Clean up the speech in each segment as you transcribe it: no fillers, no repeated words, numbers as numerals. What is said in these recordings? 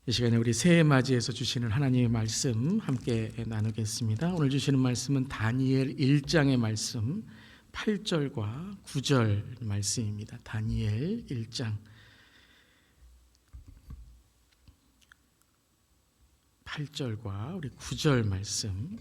이 시간에 우리 새해 맞이해서 주시는 하나님의 말씀 함께 나누겠습니다. 오늘 주시는 말씀은 다니엘 1장의 말씀 8절과 9절 말씀입니다. 다니엘 1장 8절과 우리 9절 말씀,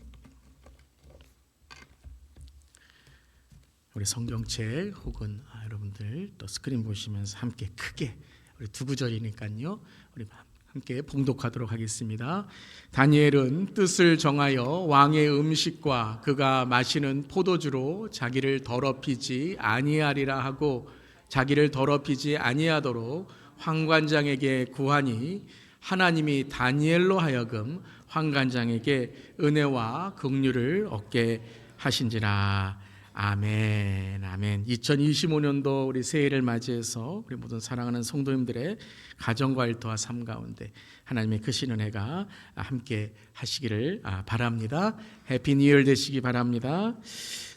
우리 성경책 혹은 여러분들 또 스크린 보시면서 함께 크게, 우리 두 구절이니까요, 우리 함께 봉독하도록 하겠습니다. 다니엘은 뜻을 정하여 왕의 음식과 그가 마시는 포도주로 자기를 더럽히지 아니하리라 하고 자기를 더럽히지 아니하도록 환관장에게 구하니 하나님이 다니엘로 하여금 환관장에게 은혜와 긍휼을 얻게 하신지라. 아멘, 아멘. 2025년도 우리 새해를 맞이해서 우리 모든 사랑하는 성도님들의 가정과 일터와 삶 가운데 하나님의 크신 은혜가 함께 하시기를 바랍니다. 해피 뉴 이어 되시기 바랍니다.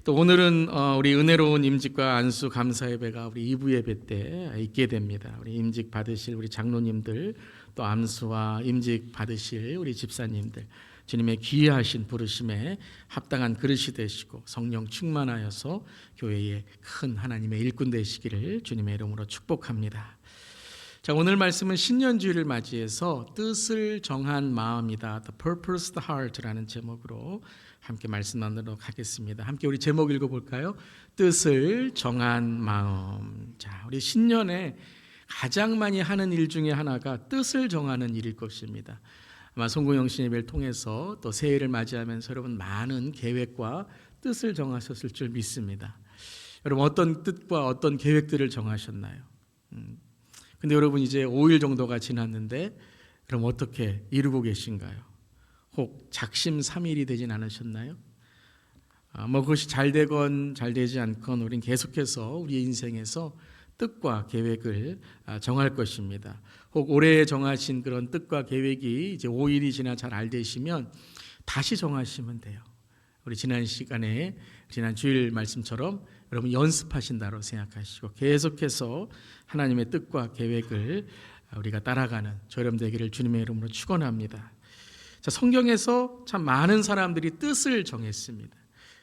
또 오늘은 우리 은혜로운 임직과 안수 감사 예배가 우리 2부 예배 때 있게 됩니다. 우리 임직 받으실 우리 장로님들, 또 암수와 임직 받으실 우리 집사님들, 주님의 귀하신 부르심에 합당한 그릇이 되시고 성령 충만하여서 교회의 큰 하나님의 일꾼 되시기를 주님의 이름으로 축복합니다. 자, 오늘 말씀은 신년주일을 맞이해서 뜻을 정한 마음이다, The Purposed Heart라는 제목으로 함께 말씀 나누도록 하겠습니다. 함께 우리 제목 읽어볼까요? 뜻을 정한 마음. 자, 우리 신년에 가장 많이 하는 일 중에 하나가 뜻을 정하는 일일 것입니다. 아마 송구영신 예배를 통해서 또 새해를 맞이하면서 여러분 많은 계획과 뜻을 정하셨을 줄 믿습니다. 여러분 어떤 뜻과 어떤 계획들을 정하셨나요? 근데 여러분 이제 5일 정도가 지났는데 그럼 어떻게 이루고 계신가요? 혹 작심삼일이 되진 않으셨나요? 그것이 잘 되건 잘 되지 않건 우린 계속해서 우리의 인생에서 뜻과 계획을 정할 것입니다. 혹 올해 정하신 그런 뜻과 계획이 이제 5일이 지나 잘 안 되시면 다시 정하시면 돼요. 우리 지난 시간에 지난 주일 말씀처럼 여러분 연습하신다고 생각하시고 계속해서 하나님의 뜻과 계획을 우리가 따라가는 저렴 되기를 주님의 이름으로 축원합니다. 자, 성경에서 참 많은 사람들이 뜻을 정했습니다.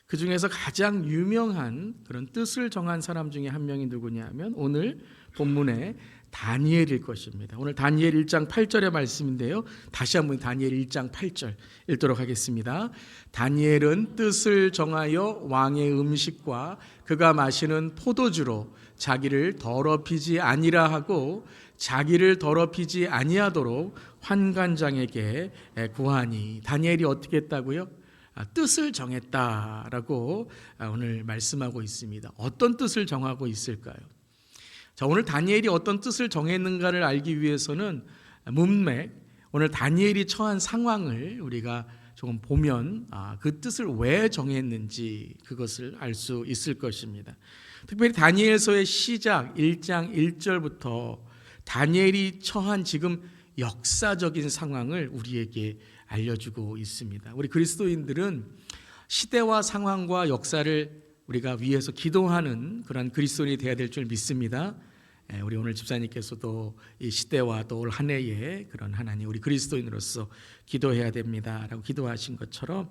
그 중에서 가장 유명한 그런 뜻을 정한 사람 중에 한 명이 누구냐 하면 오늘 본문의 다니엘일 것입니다. 오늘 다니엘 1장 8절의 말씀인데요, 다시 한번 다니엘 1장 8절 읽도록 하겠습니다. 다니엘은 뜻을 정하여 왕의 음식과 그가 마시는 포도주로 자기를 더럽히지 아니라 하고 자기를 더럽히지 아니하도록 환관장에게 구하니. 다니엘이 어떻게 했다고요? 뜻을 정했다라고 오늘 말씀하고 있습니다. 어떤 뜻을 정하고 있을까요? 자, 오늘 다니엘이 어떤 뜻을 정했는가를 알기 위해서는 문맥, 오늘 다니엘이 처한 상황을 우리가 조금 보면 그 뜻을 왜 정했는지 그것을 알 수 있을 것입니다. 특별히 다니엘서의 시작 1장 1절부터 다니엘이 처한 지금 역사적인 상황을 우리에게 알려주고 있습니다. 우리 그리스도인들은 시대와 상황과 역사를 우리가 위해서 기도하는 그런 그리스도인이 되어야 될 줄 믿습니다. 우리 오늘 집사님께서도 이 시대와 또 올 한 해에 그런 하나님 우리 그리스도인으로서 기도해야 됩니다라고 기도하신 것처럼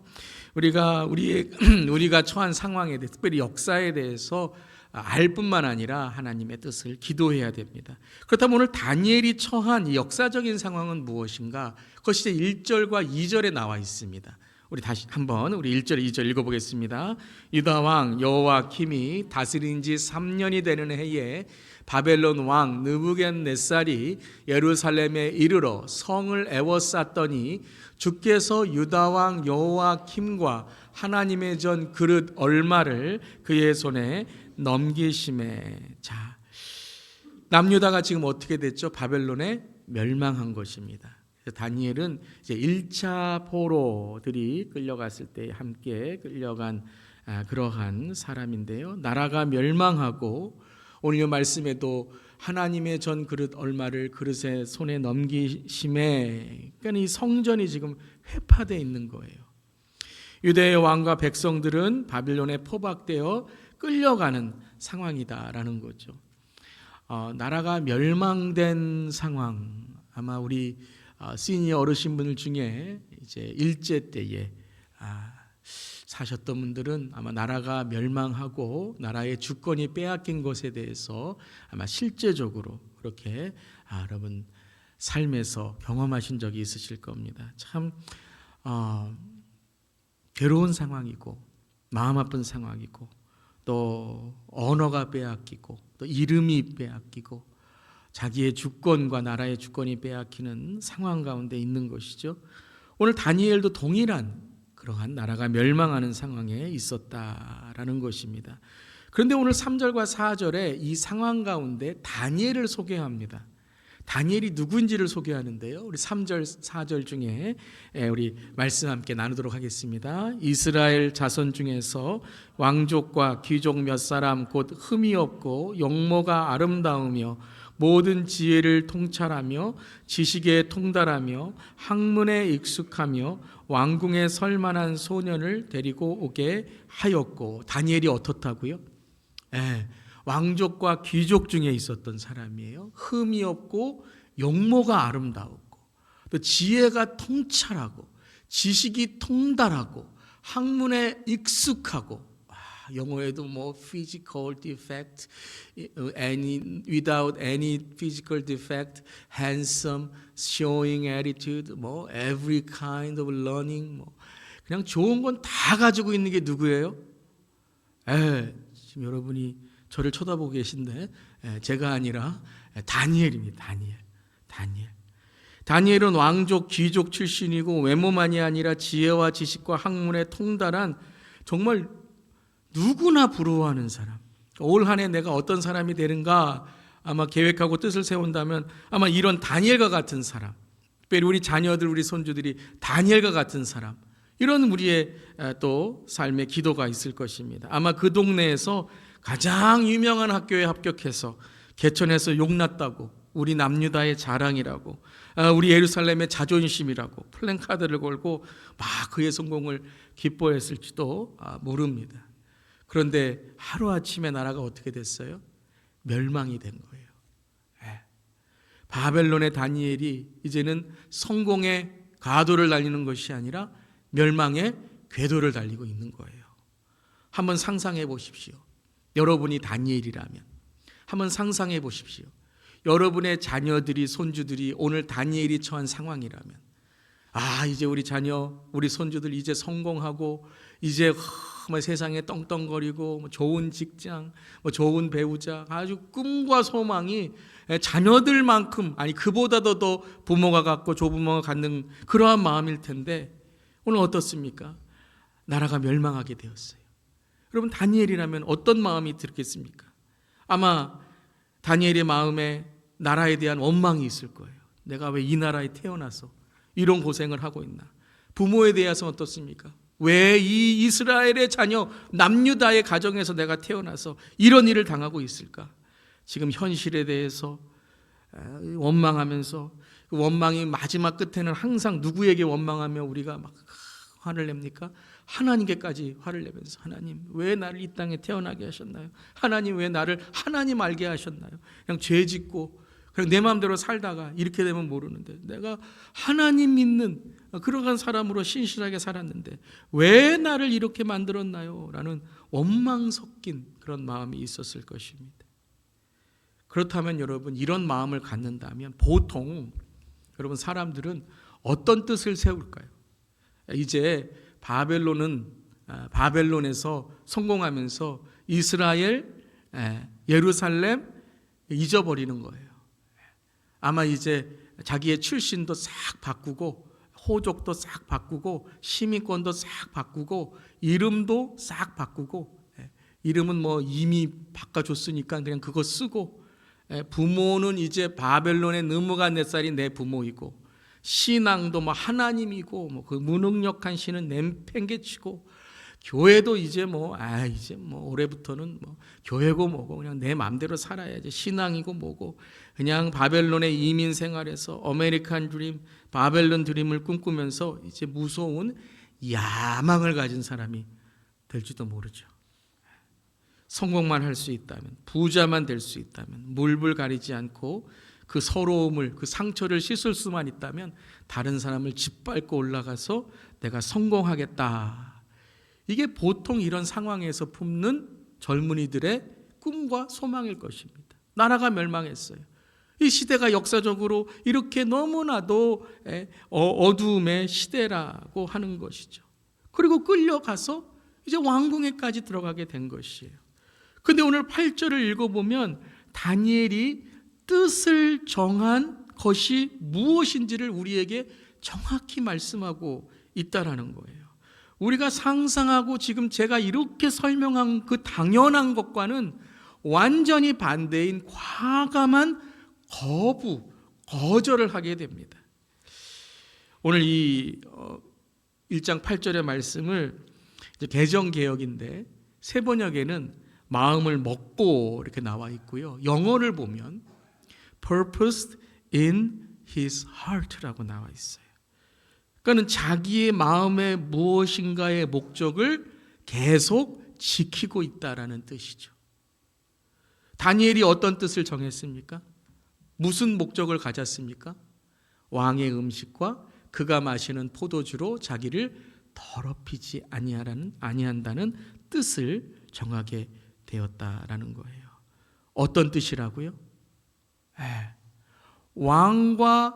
우리가 처한 상황에 대해 특별히 역사에 대해서 알 뿐만 아니라 하나님의 뜻을 기도해야 됩니다. 그렇다면 오늘 다니엘이 처한 이 역사적인 상황은 무엇인가? 그것이 1절과 2절에 나와 있습니다. 우리 다시 한번 우리 1절 2절 읽어보겠습니다. 유다 왕 여호야킴이 다스린 지 3년이 되는 해에 바벨론 왕 느부갓네살이 예루살렘에 이르러 성을 에워쌌더니 주께서 유다 왕 여호야킴과 하나님의 전 그릇 얼마를 그의 손에 넘기심에. 자, 남유다가 지금 어떻게 됐죠? 바벨론에 멸망한 것입니다. 다니엘은 이제 1차 포로들이 끌려갔을 때 함께 끌려간 그러한 사람인데요, 나라가 멸망하고 오늘 말씀에도 하나님의 전 그릇 얼마를 그릇의 손에 넘기심에, 그러니까 이 성전이 지금 회파되어 있는 거예요. 유대의 왕과 백성들은 바빌론에 포박되어 끌려가는 상황이다라는 거죠. 나라가 멸망된 상황, 아마 우리 시니어 어르신분들 중에 이제 일제 때에 사셨던 분들은 아마 나라가 멸망하고 나라의 주권이 빼앗긴 것에 대해서 아마 실제적으로 그렇게 여러분 삶에서 경험하신 적이 있으실 겁니다. 참 괴로운 상황이고 마음 아픈 상황이고 또 언어가 빼앗기고 또 이름이 빼앗기고 자기의 주권과 나라의 주권이 빼앗기는 상황 가운데 있는 것이죠. 오늘 다니엘도 동일한 그러한 나라가 멸망하는 상황에 있었다라는 것입니다. 그런데 오늘 3절과 4절에 이 상황 가운데 다니엘을 소개합니다. 다니엘이 누구인지를 소개하는데요. 우리 3절, 4절 중에 우리 말씀 함께 나누도록 하겠습니다. 이스라엘 자손 중에서 왕족과 귀족 몇 사람 곧 흠이 없고 용모가 아름다우며 모든 지혜를 통찰하며 지식에 통달하며 학문에 익숙하며 왕궁에 설만한 소년을 데리고 오게 하였고, 다니엘이 어떻다고요? 왕족과 귀족 중에 있었던 사람이에요. 흠이 없고 용모가 아름다웠고 또 지혜가 통찰하고 지식이 통달하고 학문에 익숙하고, 영어에도 뭐 physical defect, without any physical defect, handsome, showing attitude, 뭐 every kind of learning, 뭐 그냥 좋은 건 다 가지고 있는 게 누구예요? 지금 여러분이 저를 쳐다보고 계신데 제가 아니라 다니엘입니다. 다니엘은 왕족 귀족 출신이고 외모만이 아니라 지혜와 지식과 학문에 통달한 정말 누구나 부러워하는 사람. 올 한 해 내가 어떤 사람이 되는가 아마 계획하고 뜻을 세운다면 아마 이런 다니엘과 같은 사람, 특별히 우리 자녀들, 우리 손주들이 다니엘과 같은 사람, 이런 우리의 또 삶의 기도가 있을 것입니다. 아마 그 동네에서 가장 유명한 학교에 합격해서 개천에서 용났다고, 우리 남유다의 자랑이라고, 우리 예루살렘의 자존심이라고 플랜카드를 걸고 막 그의 성공을 기뻐했을지도 모릅니다. 그런데 하루아침에 나라가 어떻게 됐어요? 멸망이 된 거예요. 바벨론의 다니엘이 이제는 성공의 가도를 달리는 것이 아니라 멸망의 궤도를 달리고 있는 거예요. 한번 상상해 보십시오. 여러분이 다니엘이라면 한번 상상해 보십시오. 여러분의 자녀들이, 손주들이 오늘 다니엘이 처한 상황이라면, 이제 우리 자녀, 우리 손주들 이제 성공하고 이제 세상에 떵떵거리고 좋은 직장, 좋은 배우자, 아주 꿈과 소망이 자녀들만큼, 아니 그보다도 더 부모가 갖고 조부모가 갖는 그러한 마음일 텐데 오늘 어떻습니까? 나라가 멸망하게 되었어요. 여러분, 다니엘이라면 어떤 마음이 들겠습니까? 아마 다니엘의 마음에 나라에 대한 원망이 있을 거예요. 내가 왜 이 나라에 태어나서 이런 고생을 하고 있나? 부모에 대해서 어떻습니까? 왜 이 이스라엘의 자녀 남유다의 가정에서 내가 태어나서 이런 일을 당하고 있을까? 지금 현실에 대해서 원망하면서, 그 원망이 마지막 끝에는 항상 누구에게 원망하며 우리가 막 화를 냅니까? 하나님께까지 화를 내면서, 하나님 왜 나를 이 땅에 태어나게 하셨나요? 하나님 왜 나를 하나님 알게 하셨나요? 그냥 죄 짓고 그냥 내 마음대로 살다가 이렇게 되면 모르는데 내가 하나님 믿는 그러한 사람으로 신실하게 살았는데 왜 나를 이렇게 만들었나요? 라는 원망 섞인 그런 마음이 있었을 것입니다. 그렇다면 여러분, 이런 마음을 갖는다면 보통 여러분 사람들은 어떤 뜻을 세울까요? 이제 바벨론에서 성공하면서 이스라엘, 예루살렘 잊어버리는 거예요. 아마 이제 자기의 출신도 싹 바꾸고 호족도 싹 바꾸고 시민권도 싹 바꾸고 이름도 싹 바꾸고, 이름은 뭐 이미 바꿔줬으니까 그냥 그거 쓰고, 부모는 이제 바벨론의 느부갓네살이 내 부모이고, 신앙도 뭐 하나님이고, 뭐 그 무능력한 신은 내팽개치고, 교회도 이제 올해부터는 교회고 뭐고 그냥 내 마음대로 살아야지, 신앙이고 뭐고 그냥 바벨론의 이민 생활에서 아메리칸 드림, 바벨론 드림을 꿈꾸면서 이제 무서운 야망을 가진 사람이 될지도 모르죠. 성공만 할 수 있다면, 부자만 될 수 있다면, 물불 가리지 않고 그 서러움을, 그 상처를 씻을 수만 있다면 다른 사람을 짓밟고 올라가서 내가 성공하겠다. 이게 보통 이런 상황에서 품는 젊은이들의 꿈과 소망일 것입니다. 나라가 멸망했어요. 이 시대가 역사적으로 이렇게 너무나도 어두움의 시대라고 하는 것이죠. 그리고 끌려가서 이제 왕궁에까지 들어가게 된 것이에요. 근데 오늘 8절을 읽어보면 다니엘이 뜻을 정한 것이 무엇인지를 우리에게 정확히 말씀하고 있다라는 거예요. 우리가 상상하고 지금 제가 이렇게 설명한 그 당연한 것과는 완전히 반대인 과감한 거절을 하게 됩니다. 오늘 이 1장 8절의 말씀을 개정개혁인데 새 번역에는 마음을 먹고 이렇게 나와 있고요. 영어를 보면 purposed in his heart라고 나와 있어요. 그러니까 자기의 마음에 무엇인가의 목적을 계속 지키고 있다라는 뜻이죠. 다니엘이 어떤 뜻을 정했습니까? 무슨 목적을 가졌습니까? 왕의 음식과 그가 마시는 포도주로 자기를 더럽히지 아니한다는 뜻을 정하게 되었다라는 거예요. 어떤 뜻이라고요? 왕과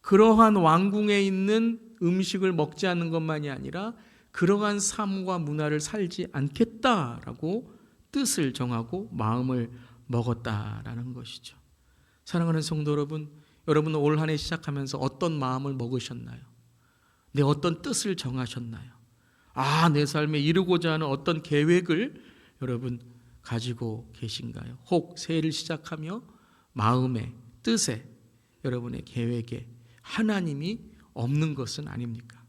그러한 왕궁에 있는 음식을 먹지 않는 것만이 아니라 그러한 삶과 문화를 살지 않겠다라고 뜻을 정하고 마음을 먹었다라는 것이죠. 사랑하는 성도 여러분, 여러분은 올 한 해 시작하면서 어떤 마음을 먹으셨나요? 내 어떤 뜻을 정하셨나요? 내 삶에 이루고자 하는 어떤 계획을 여러분 가지고 계신가요? 혹 새해를 시작하며 마음에, 뜻에, 여러분의 계획에 하나님이 없는 것은 아닙니까?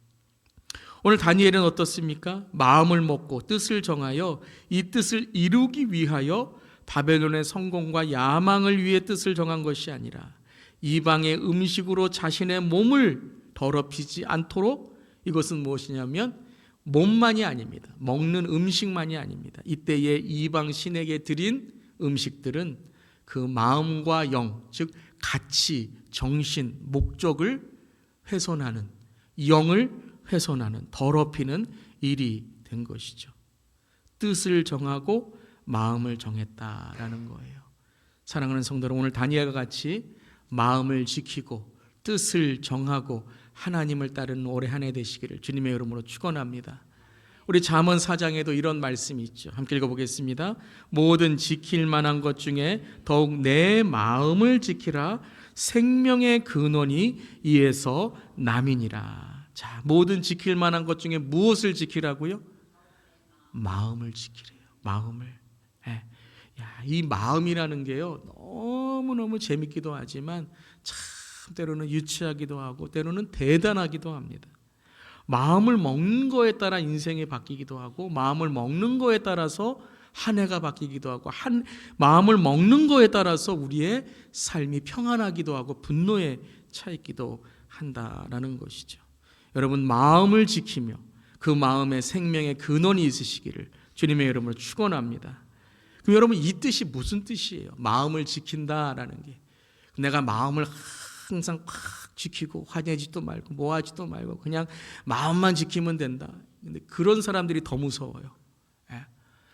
오늘 다니엘은 어떻습니까? 마음을 먹고 뜻을 정하여 이 뜻을 이루기 위하여 바벨론의 성공과 야망을 위해 뜻을 정한 것이 아니라 이방의 음식으로 자신의 몸을 더럽히지 않도록, 이것은 무엇이냐면 몸만이 아닙니다. 먹는 음식만이 아닙니다. 이때의 이방 신에게 드린 음식들은 그 마음과 영, 즉 가치, 정신, 목적을 훼손하는, 영을 훼손하는, 더럽히는 일이 된 것이죠. 뜻을 정하고 마음을 정했다라는 거예요. 사랑하는 성도 여러분, 오늘 다니엘과 같이 마음을 지키고 뜻을 정하고 하나님을 따르는 올해 한 해 되시기를 주님의 이름으로 축원합니다. 우리 잠언 4장에도 이런 말씀이 있죠. 함께 읽어보겠습니다. 모든 지킬 만한 것 중에 더욱 내 마음을 지키라. 생명의 근원이 이에서 남이니라. 자, 모든 지킬 만한 것 중에 무엇을 지키라고요? 마음을 지키래요. 마음을. 이 마음이라는 게요, 너무너무 재밌기도 하지만 참 때로는 유치하기도 하고 때로는 대단하기도 합니다. 마음을 먹는 거에 따라 인생이 바뀌기도 하고, 마음을 먹는 거에 따라서 한 해가 바뀌기도 하고, 마음을 먹는 거에 따라서 우리의 삶이 평안하기도 하고 분노에 차있기도 한다라는 것이죠. 여러분, 마음을 지키며 그 마음에 생명의 근원이 있으시기를 주님의 이름으로 축원합니다. 그럼 여러분, 이 뜻이 무슨 뜻이에요? 마음을 지킨다라는 게, 내가 마음을 항상 꽉 지키고 화내지도 말고 뭐하지도 말고 그냥 마음만 지키면 된다. 근데 그런 사람들이 더 무서워요.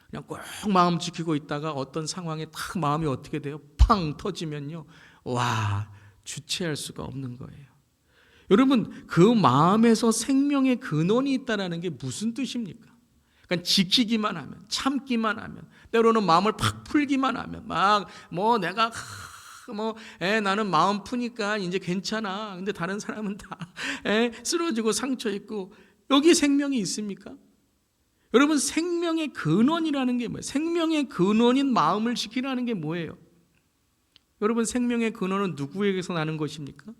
그냥 꼭 마음 지키고 있다가 어떤 상황에 딱 마음이 어떻게 돼요? 팡 터지면요, 와, 주체할 수가 없는 거예요. 여러분, 그 마음에서 생명의 근원이 있다는 게 무슨 뜻입니까? 그러니까 지키기만 하면, 참기만 하면, 때로는 마음을 팍 풀기만 하면, 내가 나는 마음 푸니까 이제 괜찮아. 근데 다른 사람은 다 쓰러지고 상처 있고, 여기 생명이 있습니까? 여러분, 생명의 근원이라는 게 뭐예요? 생명의 근원인 마음을 지키라는 게 뭐예요? 여러분, 생명의 근원은 누구에게서 나는 것입니까?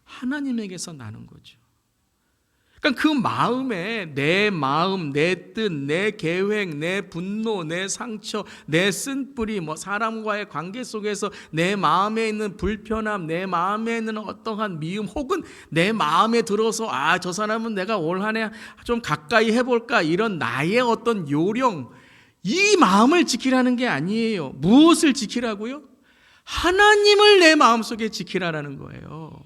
하나님에게서 나는 거죠. 그러니까 그 마음에 내 마음, 내 뜻, 내 계획, 내 분노, 내 상처, 내 쓴뿌리, 사람과의 관계 속에서 내 마음에 있는 불편함, 내 마음에 있는 어떠한 미움, 혹은 내 마음에 들어서 저 사람은 내가 올 한 해 좀 가까이 해볼까, 이런 나의 어떤 요령, 이 마음을 지키라는 게 아니에요. 무엇을 지키라고요? 하나님을 내 마음속에 지키라라는 거예요.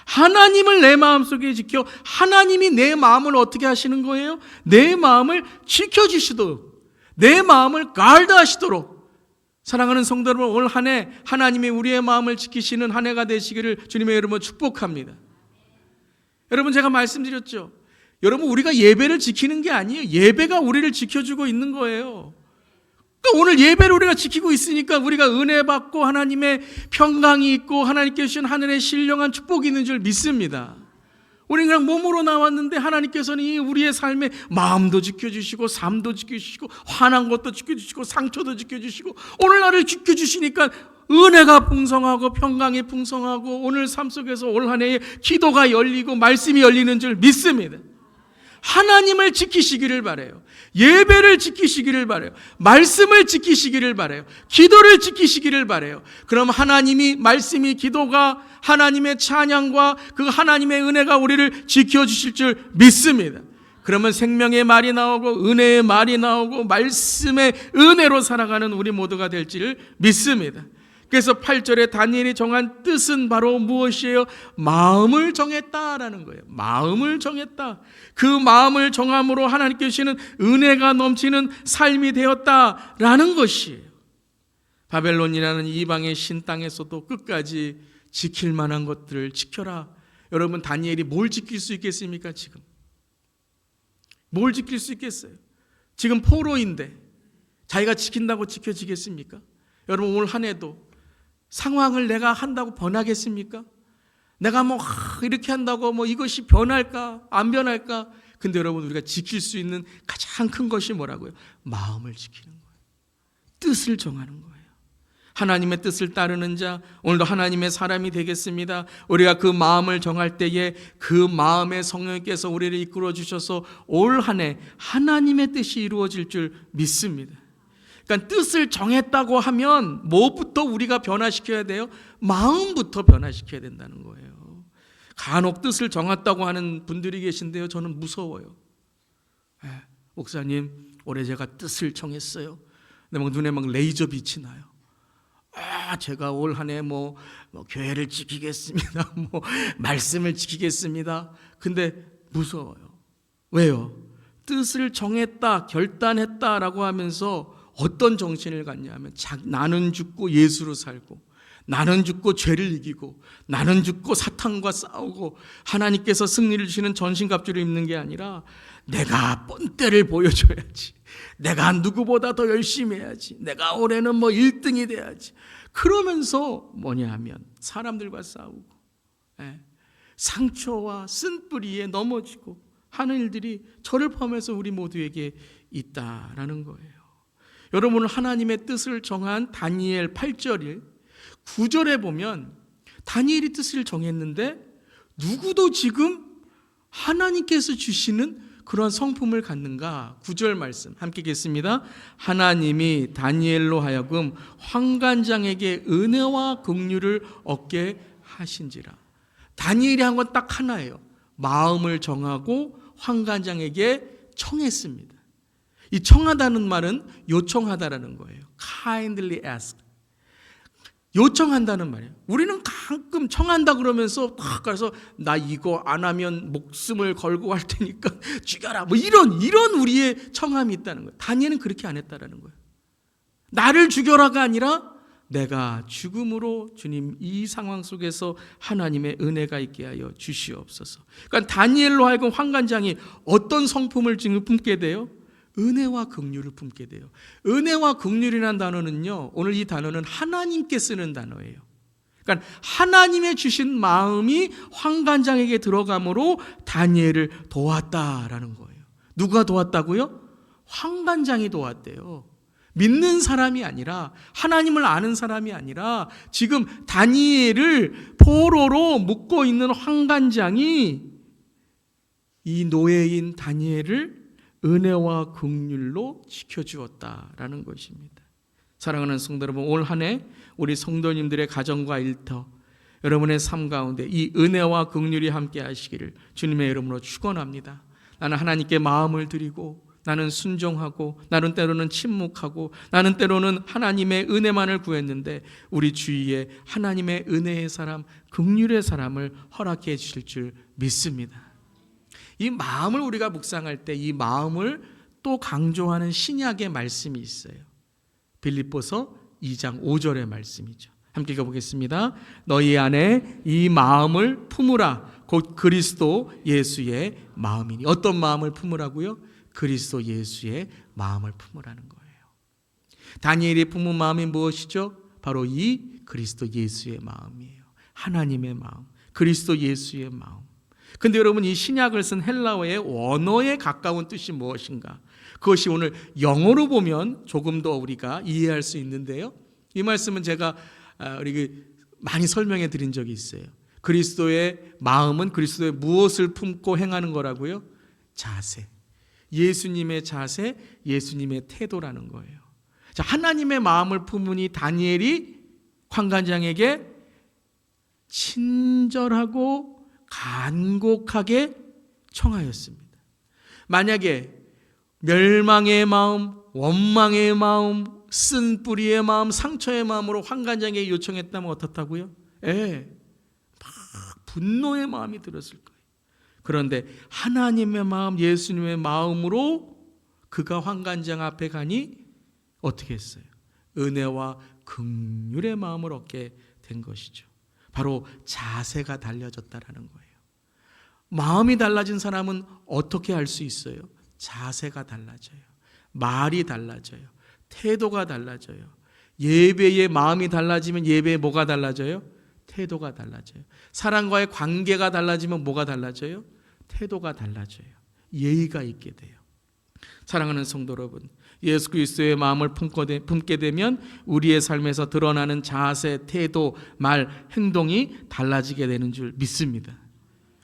하나님을 내 마음속에 지켜 하나님이 내 마음을 어떻게 하시는 거예요? 내 마음을 지켜주시도록, 내 마음을 가르드하시도록. 사랑하는 성도 여러분, 올 한 해 하나님이 우리의 마음을 지키시는 한 해가 되시기를 주님의 이름으로 축복합니다. 여러분, 제가 말씀드렸죠. 여러분, 우리가 예배를 지키는 게 아니에요. 예배가 우리를 지켜주고 있는 거예요. 그러니까 오늘 예배를 우리가 지키고 있으니까 우리가 은혜 받고 하나님의 평강이 있고 하나님께 주신 하늘의 신령한 축복이 있는 줄 믿습니다. 우리는 그냥 몸으로 나왔는데 하나님께서는 이 우리의 삶에 마음도 지켜주시고 삶도 지켜주시고 화난 것도 지켜주시고 상처도 지켜주시고 오늘날을 지켜주시니까 은혜가 풍성하고 평강이 풍성하고 오늘 삶 속에서 올 한 해에 기도가 열리고 말씀이 열리는 줄 믿습니다. 하나님을 지키시기를 바라요. 예배를 지키시기를 바라요. 말씀을 지키시기를 바라요. 기도를 지키시기를 바라요. 그럼 하나님이, 말씀이, 기도가, 하나님의 찬양과 그 하나님의 은혜가 우리를 지켜주실 줄 믿습니다. 그러면 생명의 말이 나오고 은혜의 말이 나오고 말씀의 은혜로 살아가는 우리 모두가 될지를 믿습니다. 그래서 8절에 다니엘이 정한 뜻은 바로 무엇이에요? 마음을 정했다라는 거예요. 마음을 정했다. 그 마음을 정함으로 하나님께 주시는 은혜가 넘치는 삶이 되었다라는 것이에요. 바벨론이라는 이방의 신 땅에서도 끝까지 지킬 만한 것들을 지켜라. 여러분, 다니엘이 뭘 지킬 수 있겠습니까? 지금 뭘 지킬 수 있겠어요? 지금 포로인데 자기가 지킨다고 지켜지겠습니까? 여러분, 올 한 해도 상황을 내가 한다고 변하겠습니까? 내가 이렇게 한다고 이것이 변할까? 안 변할까? 근데 여러분, 우리가 지킬 수 있는 가장 큰 것이 뭐라고요? 마음을 지키는 거예요. 뜻을 정하는 거예요. 하나님의 뜻을 따르는 자, 오늘도 하나님의 사람이 되겠습니다. 우리가 그 마음을 정할 때에 그 마음의 성령께서 우리를 이끌어 주셔서 올 한 해 하나님의 뜻이 이루어질 줄 믿습니다. 그러니까 뜻을 정했다고 하면 뭐부터 우리가 변화시켜야 돼요? 마음부터 변화시켜야 된다는 거예요. 간혹 뜻을 정했다고 하는 분들이 계신데요, 저는 무서워요. 목사님, 올해 제가 뜻을 정했어요. 근데 눈에 레이저 빛이 나요. 제가 올 한 해 교회를 지키겠습니다. 말씀을 지키겠습니다. 근데 무서워요. 왜요? 뜻을 정했다, 결단했다라고 하면서 어떤 정신을 갖냐면 나는 죽고 예수로 살고, 나는 죽고 죄를 이기고, 나는 죽고 사탄과 싸우고 하나님께서 승리를 주시는 전신갑주를 입는 게 아니라 내가 본때를 보여줘야지, 내가 누구보다 더 열심히 해야지, 내가 올해는 1등이 돼야지. 그러면서 뭐냐면 사람들과 싸우고 상처와 쓴뿌리에 넘어지고 하는 일들이 저를 포함해서 우리 모두에게 있다라는 거예요. 여러분, 하나님의 뜻을 정한 다니엘 8절 9절에 보면 다니엘이 뜻을 정했는데 누구도 지금 하나님께서 주시는 그런 성품을 갖는가? 9절 말씀 함께 읽겠습니다. 하나님이 다니엘로 하여금 환관장에게 은혜와 긍휼을 얻게 하신지라. 다니엘이 한 건 딱 하나예요. 마음을 정하고 환관장에게 청했습니다. 이 청하다는 말은 요청하다라는 거예요. kindly ask. 요청한다는 말이에요. 우리는 가끔 청한다 그러면서 딱 가서 나 이거 안 하면 목숨을 걸고 할 테니까 죽여라. 이런 우리의 청함이 있다는 거예요. 다니엘은 그렇게 안 했다라는 거예요. 나를 죽여라가 아니라 내가 죽음으로 주님 이 상황 속에서 하나님의 은혜가 있게 하여 주시옵소서. 그러니까 다니엘로 하여금 환관장이 어떤 성품을 지금 품게 돼요? 은혜와 긍휼을 품게 돼요. 은혜와 긍휼이라는 단어는요, 오늘 이 단어는 하나님께 쓰는 단어예요. 그러니까 하나님의 주신 마음이 환관장에게 들어감으로 다니엘을 도왔다라는 거예요. 누가 도왔다고요? 환관장이 도왔대요. 믿는 사람이 아니라, 하나님을 아는 사람이 아니라 지금 다니엘을 포로로 묶고 있는 환관장이 이 노예인 다니엘을 은혜와 긍휼로 지켜주었다라는 것입니다. 사랑하는 성도 여러분, 올 한 해 우리 성도님들의 가정과 일터, 여러분의 삶 가운데 이 은혜와 긍휼이 함께 하시기를 주님의 이름으로 축원합니다. 나는 하나님께 마음을 드리고 나는 순종하고 나는 때로는 침묵하고 나는 때로는 하나님의 은혜만을 구했는데 우리 주위에 하나님의 은혜의 사람, 긍휼의 사람을 허락해 주실 줄 믿습니다. 이 마음을 우리가 묵상할 때 이 마음을 또 강조하는 신약의 말씀이 있어요. 빌립보서 2장 5절의 말씀이죠. 함께 읽어보겠습니다. 너희 안에 이 마음을 품으라. 곧 그리스도 예수의 마음이니. 어떤 마음을 품으라고요? 그리스도 예수의 마음을 품으라는 거예요. 다니엘이 품은 마음이 무엇이죠? 바로 이 그리스도 예수의 마음이에요. 하나님의 마음, 그리스도 예수의 마음. 근데 여러분, 이 신약을 쓴 헬라어의 원어에 가까운 뜻이 무엇인가? 그것이 오늘 영어로 보면 조금 더 우리가 이해할 수 있는데요. 이 말씀은 제가 많이 설명해 드린 적이 있어요. 그리스도의 마음은 그리스도의 무엇을 품고 행하는 거라고요? 자세. 예수님의 자세, 예수님의 태도라는 거예요. 자, 하나님의 마음을 품으니 다니엘이 환관장에게 친절하고 간곡하게 청하였습니다. 만약에 멸망의 마음, 원망의 마음, 쓴 뿌리의 마음, 상처의 마음으로 환관장에게 요청했다면 어떻다고요? 막 분노의 마음이 들었을 거예요. 그런데 하나님의 마음, 예수님의 마음으로 그가 환관장 앞에 가니 어떻게 했어요? 은혜와 긍휼의 마음을 얻게 된 것이죠. 바로 자세가 달라졌다라는 거예요. 마음이 달라진 사람은 어떻게 할 수 있어요? 자세가 달라져요. 말이 달라져요. 태도가 달라져요. 예배의 마음이 달라지면 예배에 뭐가 달라져요? 태도가 달라져요. 사람과의 관계가 달라지면 뭐가 달라져요? 태도가 달라져요. 예의가 있게 돼요. 사랑하는 성도 여러분, 예수 그리스도의 마음을 품게 되면 우리의 삶에서 드러나는 자세, 태도, 말, 행동이 달라지게 되는 줄 믿습니다.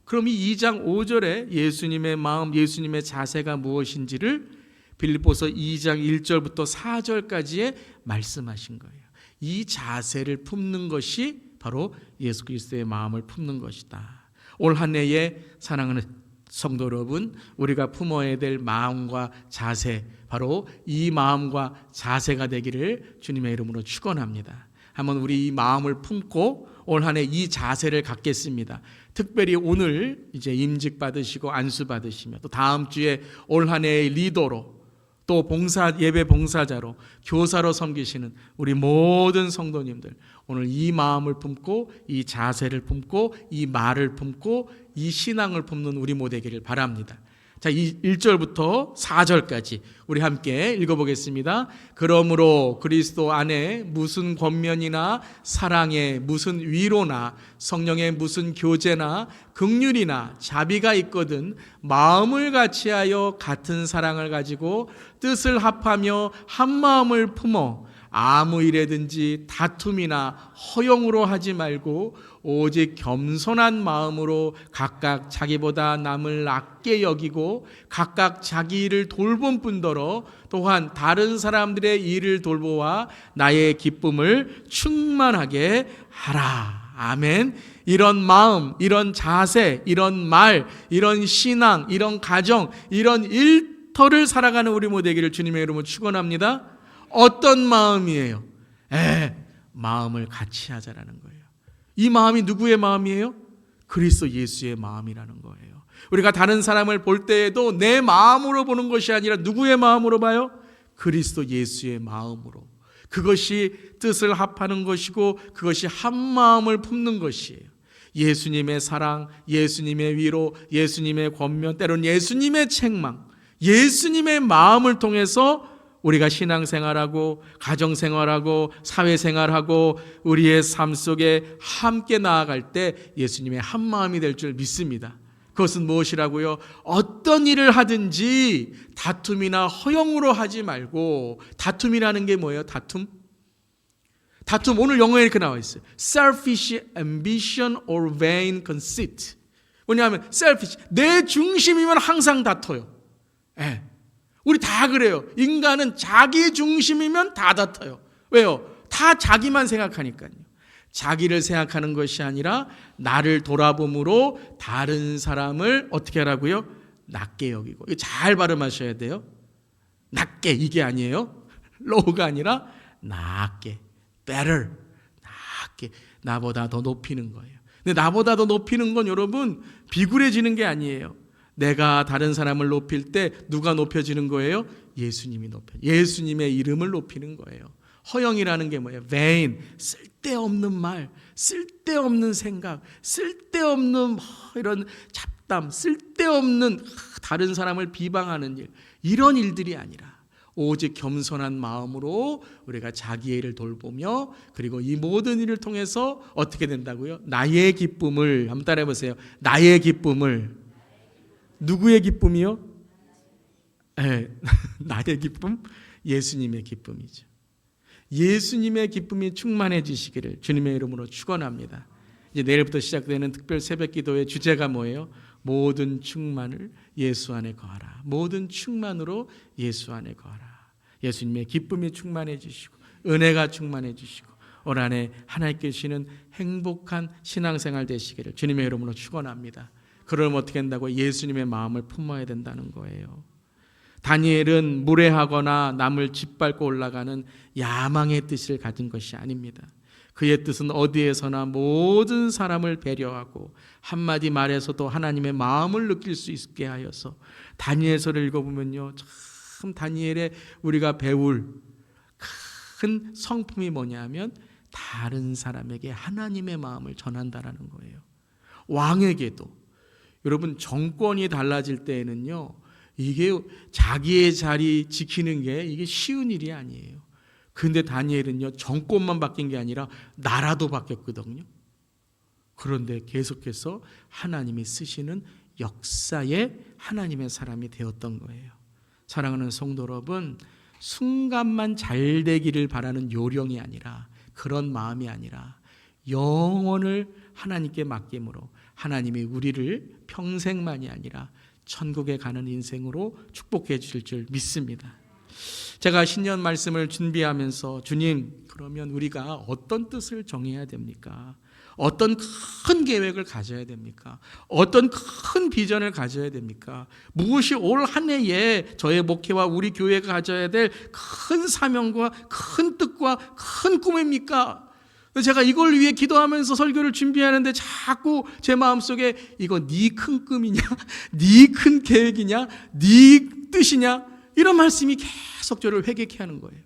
그럼 이 2장 5절에 예수님의 마음, 예수님의 자세가 무엇인지를 빌립보서 2장 1절부터 4절까지에 말씀하신 거예요. 이 자세를 품는 것이 바로 예수 그리스도의 마음을 품는 것이다. 올 한 해에 사랑하는 성도 여러분, 우리가 품어야 될 마음과 자세, 바로 이 마음과 자세가 되기를 주님의 이름으로 축원합니다. 한번 우리 이 마음을 품고 올 한 해 이 자세를 갖겠습니다. 특별히 오늘 이제 임직 받으시고 안수 받으시며 또 다음 주에 올 한 해의 리더로 또 예배 봉사자로 교사로 섬기시는 우리 모든 성도님들, 오늘 이 마음을 품고 이 자세를 품고 이 말을 품고 이 신앙을 품는 우리 모두 되기를 바랍니다. 자, 이 1절부터 4절까지 우리 함께 읽어보겠습니다. 그러므로 그리스도 안에 무슨 권면이나 사랑에 무슨 위로나 성령의 무슨 교제나 긍휼이나 자비가 있거든 마음을 같이하여 같은 사랑을 가지고 뜻을 합하며 한 마음을 품어 아무 일에든지 다툼이나 허용으로 하지 말고 오직 겸손한 마음으로 각각 자기보다 남을 낮게 여기고 각각 자기 일을 돌본 뿐더러 또한 다른 사람들의 일을 돌보아 나의 기쁨을 충만하게 하라. 아멘. 이런 마음, 이런 자세, 이런 말, 이런 신앙, 이런 가정, 이런 일터를 살아가는 우리 모두 되기를 주님의 이름으로 축원합니다. 어떤 마음이에요? 마음을 같이 하자라는 거예요. 이 마음이 누구의 마음이에요? 그리스도 예수의 마음이라는 거예요. 우리가 다른 사람을 볼 때에도 내 마음으로 보는 것이 아니라 누구의 마음으로 봐요? 그리스도 예수의 마음으로. 그것이 뜻을 합하는 것이고 그것이 한 마음을 품는 것이에요. 예수님의 사랑, 예수님의 위로, 예수님의 권면, 때로는 예수님의 책망, 예수님의 마음을 통해서 우리가 신앙생활하고 가정생활하고 사회생활하고 우리의 삶 속에 함께 나아갈 때 예수님의 한 마음이 될 줄 믿습니다. 그것은 무엇이라고요? 어떤 일을 하든지 다툼이나 허용으로 하지 말고, 다툼이라는 게 뭐예요? 다툼 오늘 영어에 이렇게 나와 있어요. Selfish ambition or vain conceit. 뭐냐면 selfish, 내 중심이면 항상 다퉈요. 우리 다 그래요. 인간은 자기 중심이면 다 다퉈요. 왜요? 다 자기만 생각하니까요. 자기를 생각하는 것이 아니라 나를 돌아봄으로 다른 사람을 어떻게 하라고요? 낮게 여기고. 이거 잘 발음하셔야 돼요. 낮게 이게 아니에요. low가 아니라 낮게, better, 낮게 나보다 더 높이는 거예요. 근데 나보다 더 높이는 건 여러분 비굴해지는 게 아니에요. 내가 다른 사람을 높일 때 누가 높여지는 거예요? 예수님이 예수님의 이름을 높이는 거예요. 허영이라는 게 뭐예요? vain, 쓸데없는 말, 쓸데없는 생각, 쓸데없는 이런 잡담, 쓸데없는 다른 사람을 비방하는 일, 이런 일들이 아니라 오직 겸손한 마음으로 우리가 자기의 일을 돌보며 그리고 이 모든 일을 통해서 어떻게 된다고요? 나의 기쁨을, 한번 따라해 보세요. 나의 기쁨을. 누구의 기쁨이요? 네, 나의 기쁨? 예수님의 기쁨이죠. 예수님의 기쁨이 충만해지시기를 주님의 이름으로 축원합니다. 이제 내일부터 시작되는 특별 새벽 기도의 주제가 뭐예요? 모든 충만을 예수 안에 거하라. 모든 충만으로 예수 안에 거하라. 예수님의 기쁨이 충만해지시고 은혜가 충만해지시고 올 한해 하나님께 주시는 행복한 신앙생활 되시기를 주님의 이름으로 축원합니다. 그러면 어떻게 한다고? 예수님의 마음을 품어야 된다는 거예요. 다니엘은 무례하거나 남을 짓밟고 올라가는 야망의 뜻을 가진 것이 아닙니다. 그의 뜻은 어디에서나 모든 사람을 배려하고 한마디 말에서도 하나님의 마음을 느낄 수 있게 하여서 다니엘서를 읽어보면요, 참 다니엘의 우리가 배울 큰 성품이 뭐냐면 다른 사람에게 하나님의 마음을 전한다라는 거예요. 왕에게도 여러분 정권이 달라질 때에는요, 이게 자기의 자리 지키는 게 이게 쉬운 일이 아니에요. 근데 다니엘은요, 정권만 바뀐 게 아니라 나라도 바뀌었거든요. 그런데 계속해서 하나님이 쓰시는 역사의 하나님의 사람이 되었던 거예요. 사랑하는 성도 여러분, 순간만 잘 되기를 바라는 요령이 아니라, 그런 마음이 아니라 영혼을 하나님께 맡김으로 하나님이 우리를 평생만이 아니라 천국에 가는 인생으로 축복해 주실 줄 믿습니다. 제가 신년 말씀을 준비하면서 주님, 그러면 우리가 어떤 뜻을 정해야 됩니까? 어떤 큰 계획을 가져야 됩니까? 어떤 큰 비전을 가져야 됩니까? 무엇이 올 한 해에 저의 목회와 우리 교회가 가져야 될 큰 사명과 큰 뜻과 큰 꿈입니까? 제가 이걸 위해 기도하면서 설교를 준비하는데 자꾸 제 마음속에 이거 네 큰 꿈이냐? 네 큰 계획이냐? 네 뜻이냐? 이런 말씀이 계속 저를 회개케 하는 거예요.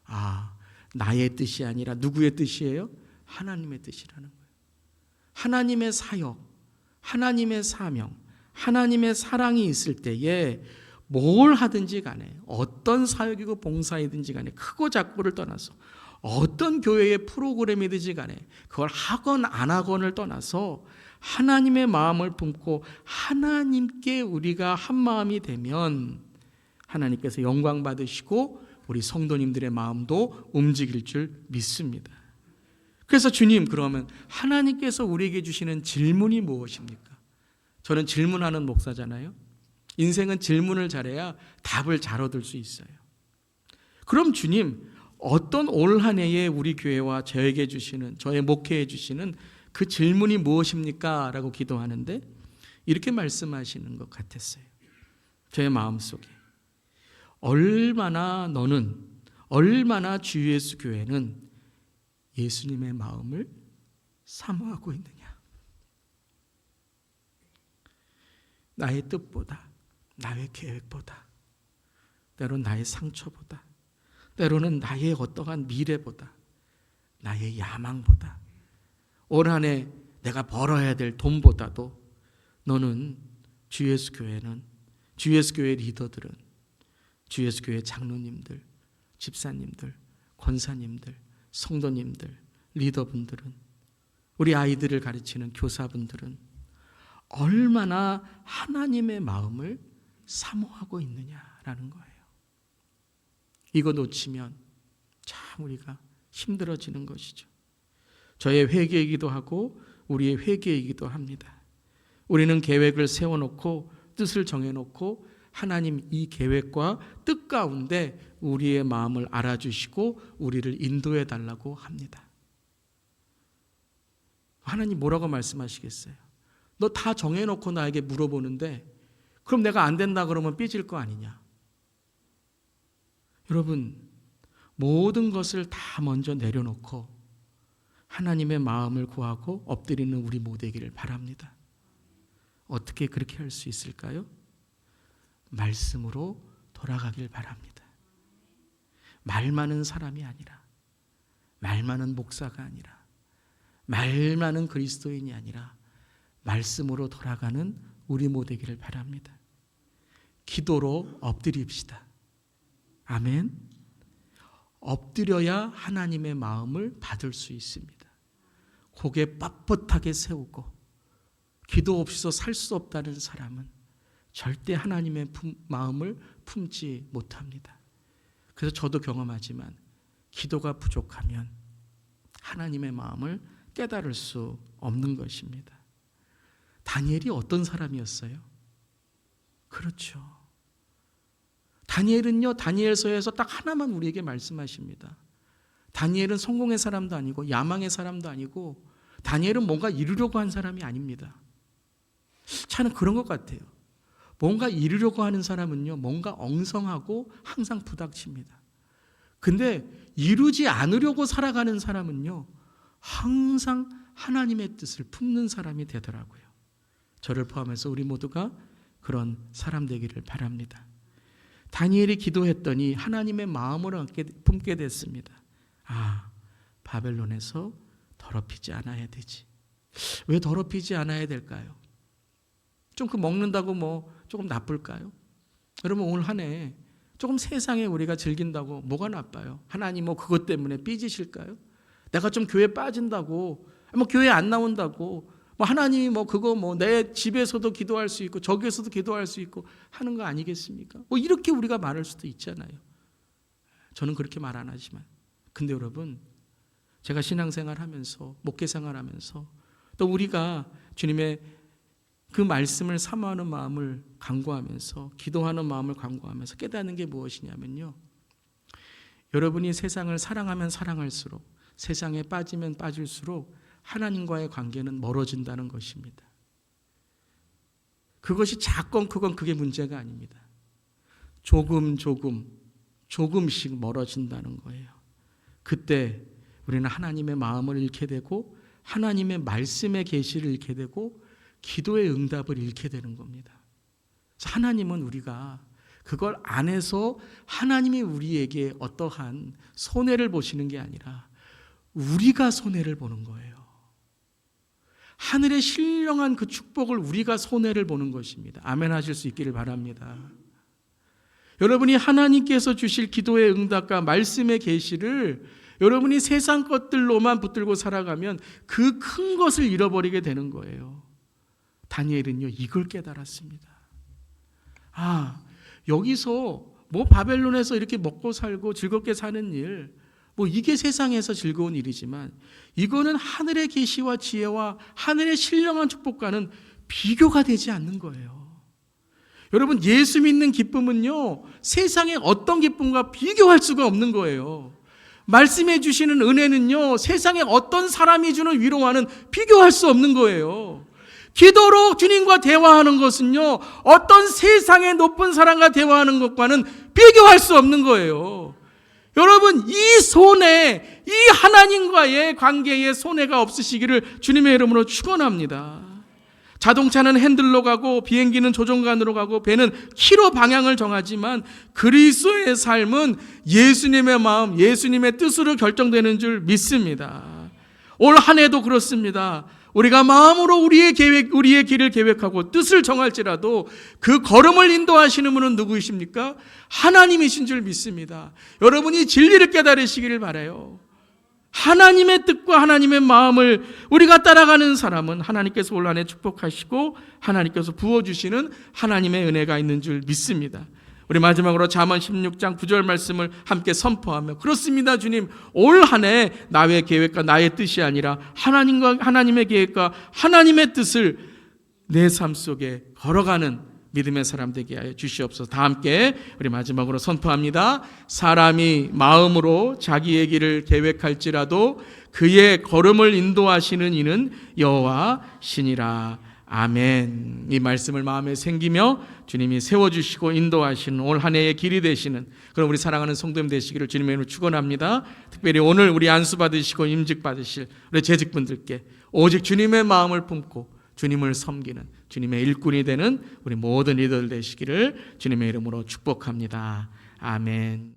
아, 나의 뜻이 아니라 누구의 뜻이에요? 하나님의 뜻이라는 거예요. 하나님의 사역, 하나님의 사명, 하나님의 사랑이 있을 때에 뭘 하든지 간에 어떤 사역이고 봉사이든지 간에 크고 작고를 떠나서 어떤 교회의 프로그램이든지 간에 그걸 하건 안 하건을 떠나서 하나님의 마음을 품고 하나님께 우리가 한 마음이 되면 하나님께서 영광 받으시고 우리 성도님들의 마음도 움직일 줄 믿습니다. 그래서 주님, 그러면 하나님께서 우리에게 주시는 질문이 무엇입니까? 저는 질문하는 목사잖아요. 인생은 질문을 잘해야 답을 잘 얻을 수 있어요. 그럼 주님, 어떤 올 한 해에 우리 교회와 저에게 주시는, 저의 목회에 주시는 그 질문이 무엇입니까? 라고 기도하는데 이렇게 말씀하시는 것 같았어요. 저의 마음속에 얼마나 주 예수 교회는 예수님의 마음을 사모하고 있느냐. 나의 뜻보다, 나의 계획보다, 때로는 나의 상처보다, 때로는 나의 어떠한 미래보다, 나의 야망보다, 올 한 해 내가 벌어야 될 돈보다도 너는 주 예수 교회는, 주 예수 교회 리더들은, 주 예수 교회 장로님들, 집사님들, 권사님들, 성도님들, 리더분들은, 우리 아이들을 가르치는 교사분들은 얼마나 하나님의 마음을 사모하고 있느냐라는 거예요. 이거 놓치면 참 우리가 힘들어지는 것이죠. 저의 회개이기도 하고 우리의 회개이기도 합니다. 우리는 계획을 세워놓고 뜻을 정해놓고 하나님 이 계획과 뜻 가운데 우리의 마음을 알아주시고 우리를 인도해 달라고 합니다. 하나님 뭐라고 말씀하시겠어요? 너 다 정해놓고 나에게 물어보는데 그럼 내가 안 된다 그러면 삐질 거 아니냐? 여러분, 모든 것을 다 먼저 내려놓고 하나님의 마음을 구하고 엎드리는 우리 모두이기를 바랍니다. 어떻게 그렇게 할 수 있을까요? 말씀으로 돌아가길 바랍니다. 말 많은 사람이 아니라, 말 많은 목사가 아니라, 말 많은 그리스도인이 아니라 말씀으로 돌아가는 우리 모두이기를 바랍니다. 기도로 엎드립시다. 아멘. 엎드려야 하나님의 마음을 받을 수 있습니다. 고개 빳빳하게 세우고 기도 없이서 살 수 없다는 사람은 절대 하나님의 마음을 품지 못합니다. 그래서 저도 경험하지만 기도가 부족하면 하나님의 마음을 깨달을 수 없는 것입니다. 다니엘이 어떤 사람이었어요? 그렇죠. 다니엘은요, 다니엘서에서 딱 하나만 우리에게 말씀하십니다. 다니엘은 성공의 사람도 아니고 야망의 사람도 아니고 다니엘은 뭔가 이루려고 한 사람이 아닙니다. 저는 그런 것 같아요. 뭔가 이루려고 하는 사람은요, 뭔가 엉성하고 항상 부닥칩니다. 근데 이루지 않으려고 살아가는 사람은요, 항상 하나님의 뜻을 품는 사람이 되더라고요. 저를 포함해서 우리 모두가 그런 사람 되기를 바랍니다. 다니엘이 기도했더니 하나님의 마음을 품게 됐습니다. 아, 바벨론에서 더럽히지 않아야 되지. 왜 더럽히지 않아야 될까요? 좀 그 먹는다고 조금 나쁠까요? 여러분, 오늘 한 해 조금 세상에 우리가 즐긴다고 뭐가 나빠요? 하나님 그것 때문에 삐지실까요? 내가 좀 교회 빠진다고, 교회 안 나온다고, 하나님이 그거 내 집에서도 기도할 수 있고 저기에서도 기도할 수 있고 하는 거 아니겠습니까? 이렇게 우리가 말할 수도 있잖아요. 저는 그렇게 말 안 하지만, 근데 여러분, 제가 신앙생활 하면서 목회생활 하면서 또 우리가 주님의 그 말씀을 사모하는 마음을 간구하면서 기도하는 마음을 간구하면서 깨닫는 게 무엇이냐면요, 여러분이 세상을 사랑하면 사랑할수록, 세상에 빠지면 빠질수록 하나님과의 관계는 멀어진다는 것입니다. 그것이 작건 크건 그게 문제가 아닙니다. 조금씩 멀어진다는 거예요. 그때 우리는 하나님의 마음을 잃게 되고 하나님의 말씀의 계시를 잃게 되고 기도의 응답을 잃게 되는 겁니다. 그래서 하나님은 우리가 그걸 안 해서 하나님이 우리에게 어떠한 손해를 보시는 게 아니라 우리가 손해를 보는 거예요. 하늘의 신령한 그 축복을 우리가 손해를 보는 것입니다. 아멘 하실 수 있기를 바랍니다. 여러분이 하나님께서 주실 기도의 응답과 말씀의 계시를 여러분이 세상 것들로만 붙들고 살아가면 그 큰 것을 잃어버리게 되는 거예요. 다니엘은요, 이걸 깨달았습니다. 여기서 바벨론에서 이렇게 먹고 살고 즐겁게 사는 일, 이게 세상에서 즐거운 일이지만 이거는 하늘의 계시와 지혜와 하늘의 신령한 축복과는 비교가 되지 않는 거예요. 여러분, 예수 믿는 기쁨은요, 세상의 어떤 기쁨과 비교할 수가 없는 거예요. 말씀해 주시는 은혜는요, 세상의 어떤 사람이 주는 위로와는 비교할 수 없는 거예요. 기도로 주님과 대화하는 것은요, 어떤 세상의 높은 사람과 대화하는 것과는 비교할 수 없는 거예요. 여러분, 이 손해, 이 하나님과의 관계에 손해가 없으시기를 주님의 이름으로 축원합니다. 자동차는 핸들로 가고 비행기는 조종관으로 가고 배는 키로 방향을 정하지만 그리스도의 삶은 예수님의 마음, 예수님의 뜻으로 결정되는 줄 믿습니다. 올 한 해도 그렇습니다. 우리가 마음으로 우리의 길을 계획하고 뜻을 정할지라도 그 걸음을 인도하시는 분은 누구이십니까? 하나님이신 줄 믿습니다. 여러분이 진리를 깨달으시기를 바라요. 하나님의 뜻과 하나님의 마음을 우리가 따라가는 사람은 하나님께서 올 한 해 축복하시고 하나님께서 부어주시는 하나님의 은혜가 있는 줄 믿습니다. 우리 마지막으로 잠언 16장 9절 말씀을 함께 선포하며, 그렇습니다 주님, 올 한 해 나의 계획과 나의 뜻이 아니라 하나님의 계획과 하나님의 뜻을 내 삶 속에 걸어가는 믿음의 사람 되게 하여 주시옵소서. 다 함께 우리 마지막으로 선포합니다. 사람이 마음으로 자기의 길을 계획할지라도 그의 걸음을 인도하시는 이는 여호와 신이라. 아멘. 이 말씀을 마음에 새기며 주님이 세워주시고 인도하시는 올 한 해의 길이 되시는 그런 우리 사랑하는 성도님 되시기를 주님의 이름으로 축원합니다. 특별히 오늘 우리 안수 받으시고 임직 받으실 우리 재직분들께 오직 주님의 마음을 품고 주님을 섬기는 주님의 일꾼이 되는 우리 모든 리더들 되시기를 주님의 이름으로 축복합니다. 아멘.